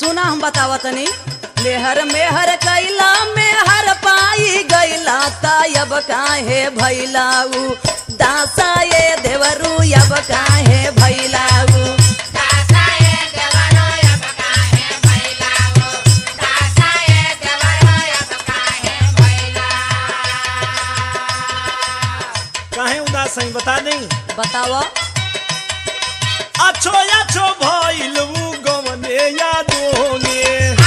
सुना हम बतावा तनी। मेहर मेहर कैला मेहर पाई गैला तायब काहे भैलाऊ दासा ये देवरू अब काहे भैलाऊ। काहे उदास है बता नहीं। बतावा। अच्छो अच्छो भइलू गवने यादों में